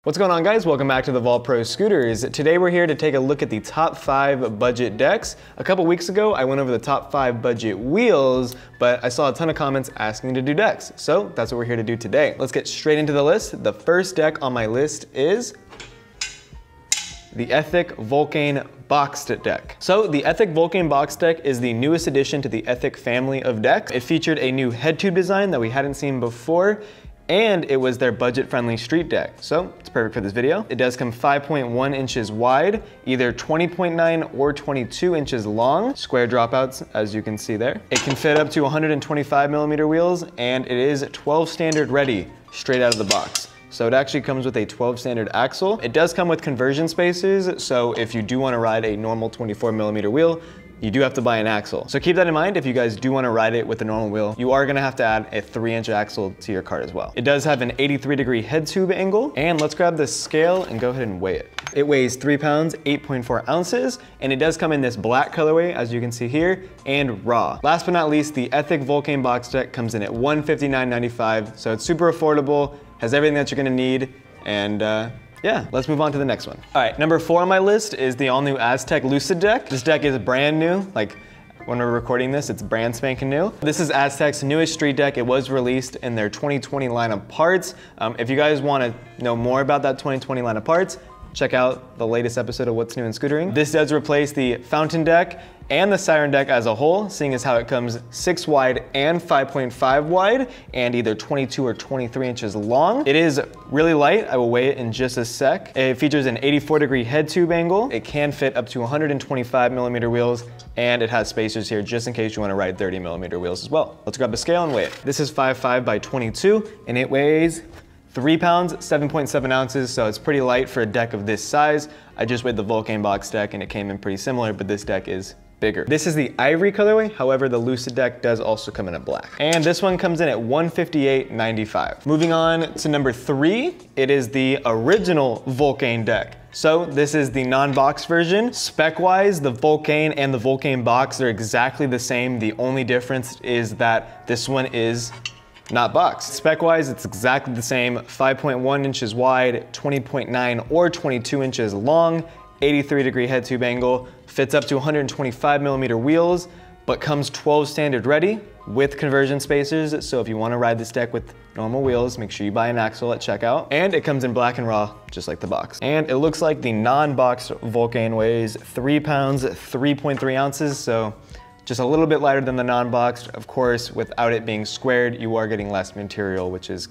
What's going on, guys? Welcome back to the TheVaultProScooters. Today we're here to take a look at the top 5 budget decks. A couple weeks ago I went over the top 5 budget wheels, but I saw a ton of comments asking to do decks, so that's what we're here to do today. Let's get straight into the list. The first deck on my list is the Aztec Vulcan boxed deck. So the Aztec Vulcan boxed deck is the newest addition to the Aztec family of decks. It featured a new head tube design that we hadn't seen before, and it was their budget-friendly street deck. So it's perfect for this video. It does come 5.1 inches wide, either 20.9 or 22 inches long. Square dropouts, as you can see there. It can fit up to 125mm wheels, and it is 12 standard ready, straight out of the box. So it actually comes with a 12 standard axle. It does come with conversion spacers, so if you do want to ride a normal 24mm wheel, you do have to buy an axle. So keep that in mind. If you guys do want to ride it with a normal wheel, you are gonna have to add a 3-inch axle to your cart as well. It does have an 83-degree head tube angle, and let's grab this scale and go ahead and weigh it. It weighs 3 pounds, 8.4 ounces, and it does come in this black colorway, as you can see here, and raw. Last but not least, the Aztec Vulcan box deck comes in at $159.95, so it's super affordable, has everything that you're gonna need, and yeah, let's move on to the next one. All right, number 4 on my list is the all-new Aztec Lucid deck. This deck is brand new. Like, when we're recording this, it's brand spanking new. This is Aztec's newest street deck. It was released in their 2020 line of parts. If you guys want to know more about that 2020 line of parts, check out the latest episode of What's New in Scootering. This does replace the Fountain deck and the Siren deck as a whole, seeing as how it comes 6 wide and 5.5 wide, and either 22 or 23 inches long. It is really light. I will weigh it in just a sec. It features an 84-degree head tube angle. It can fit up to 125mm wheels, and it has spacers here just in case you want to ride 30mm wheels as well. Let's grab the scale and weigh it. This is 5.5 by 22, and it weighs 3 pounds, 7.7 ounces, so it's pretty light for a deck of this size. I just weighed the Vulcan box deck and it came in pretty similar, but this deck is bigger. This is the ivory colorway, however the Lucid deck does also come in a black. And this one comes in at $158.95. Moving on to number 3, it is the original Vulcan deck. So this is the non-box version. Spec-wise, the Vulcan and the Vulcan box are exactly the same. The only difference is that this one is not boxed. Spec-wise, it's exactly the same. 5.1 inches wide, 20.9 or 22 inches long, 83-degree head tube angle, fits up to 125mm wheels, but comes 12 standard ready with conversion spacers. So if you want to ride this deck with normal wheels, make sure you buy an axle at checkout. And it comes in black and raw, just like the box. And it looks like the non-boxed Vulcan weighs 3 pounds, 3.3 ounces. So just a little bit lighter than the non-boxed. Of course, without it being squared, you are getting less material, which is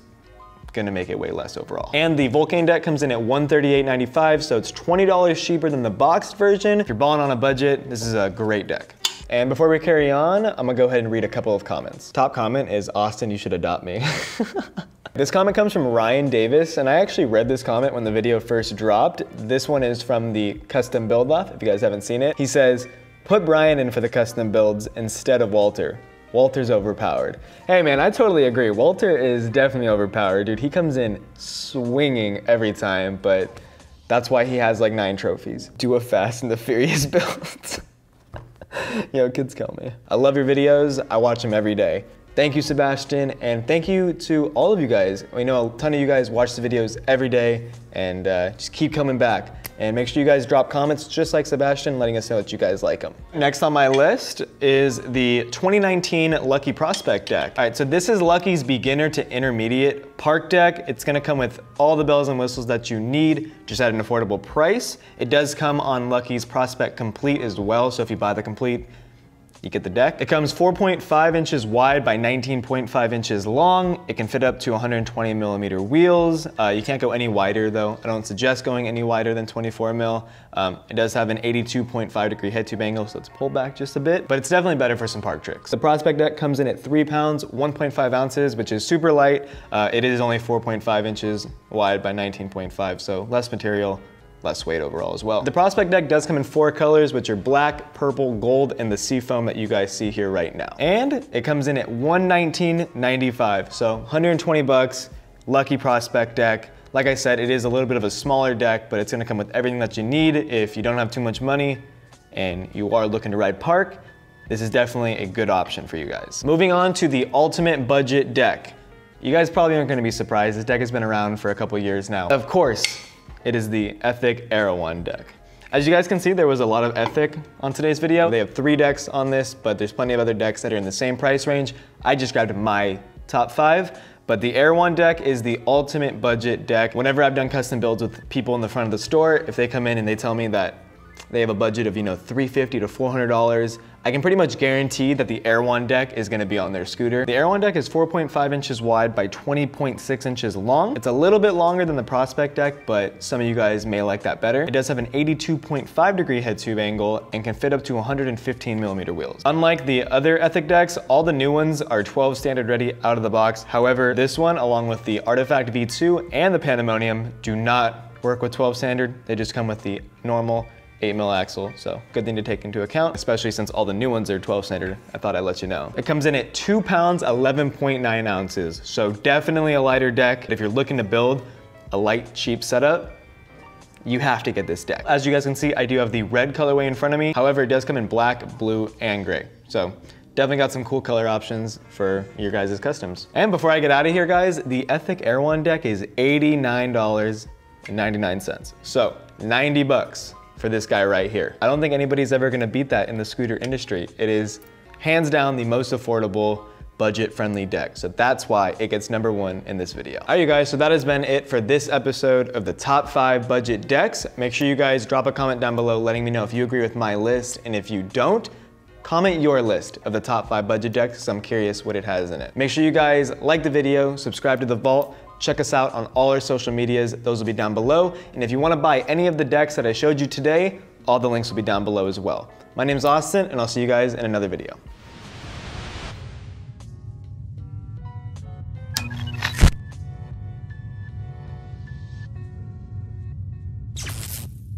gonna make it way less overall. And the Vulcan deck comes in at $138.95, so it's $20 cheaper than the boxed version. If you're balling on a budget, this is a great deck. And before we carry on, I'm gonna go ahead and read a couple of comments. Top comment is, Austin, you should adopt me. This comment comes from Ryan Davis, and I actually read this comment when the video first dropped. This one is from the custom build off, if you guys haven't seen it. He says, put Brian in for the custom builds instead of Walter. Walter's overpowered. Hey man, I totally agree. Walter is definitely overpowered, dude. He comes in swinging every time, but that's why he has like 9 trophies. Do a Fast and the Furious build. Yo, kids kill me. I love your videos. I watch them every day. Thank you, Sebastian, and thank you to all of you guys. We know a ton of you guys watch the videos every day, and just keep coming back. And make sure you guys drop comments just like Sebastian, letting us know that you guys like them. Next on my list is the 2019 Lucky Prospect deck. All right, so this is Lucky's beginner to intermediate park deck. It's gonna come with all the bells and whistles that you need, just at an affordable price. It does come on Lucky's Prospect Complete as well, so if you buy the Complete, you get the deck. It comes 4.5 inches wide by 19.5 inches long. It can fit up to 120mm wheels. You can't go any wider though. I don't suggest going any wider than 24mm. It does have an 82.5-degree head tube angle, so it's pulled back just a bit, but it's definitely better for some park tricks. The Prospect deck comes in at 3 pounds, 1.5 ounces, which is super light. It is only 4.5 inches wide by 19.5, so less material, less weight overall as well. The Prospect deck does come in 4 colors, which are black, purple, gold, and the seafoam that you guys see here right now. And it comes in at $119.95, so 120 bucks, Lucky Prospect deck. Like I said, it is a little bit of a smaller deck, but it's gonna come with everything that you need if you don't have too much money and you are looking to ride park. This is definitely a good option for you guys. Moving on to the ultimate budget deck. You guys probably aren't gonna be surprised. This deck has been around for a couple years now. Of course, it is the Aztec Erewhon deck. As you guys can see, there was a lot of Aztec on today's video. They have 3 decks on this, but there's plenty of other decks that are in the same price range. I just grabbed my top 5, but the Erewhon deck is the ultimate budget deck. Whenever I've done custom builds with people in the front of the store, if they come in and they tell me that they have a budget of, $350 to $400, I can pretty much guarantee that the Erewhon deck is gonna be on their scooter. The Erewhon deck is 4.5 inches wide by 20.6 inches long. It's a little bit longer than the Prospect deck, but some of you guys may like that better. It does have an 82.5 degree head tube angle and can fit up to 115 millimeter wheels. Unlike the other Aztec decks, all the new ones are 12 standard ready out of the box. However, this one, along with the Artifact V2 and the Pandemonium, do not work with 12 standard. They just come with the normal 8mm axle, so good thing to take into account, especially since all the new ones are 12 standard. I thought I'd let you know. It comes in at 2 pounds, 11.9 ounces, so definitely a lighter deck. If you're looking to build a light, cheap setup, you have to get this deck. As you guys can see, I do have the red colorway in front of me. However, it does come in black, blue, and gray. So definitely got some cool color options for your guys' customs. And before I get out of here, guys, the Aztec Erewhon deck is $89.99. So 90 bucks. For this guy right here. I don't think anybody's ever gonna beat that in the scooter industry. It is hands down the most affordable, budget-friendly deck. So that's why it gets #1 in this video. All right, you guys, so that has been it for this episode of the top 5 budget decks. Make sure you guys drop a comment down below letting me know if you agree with my list, and if you don't, comment your list of the top 5 budget decks, because I'm curious what it has in it. Make sure you guys like the video, subscribe to The Vault, check us out on all our social medias. Those will be down below. And if you want to buy any of the decks that I showed you today, all the links will be down below as well. My name's Austin, and I'll see you guys in another video.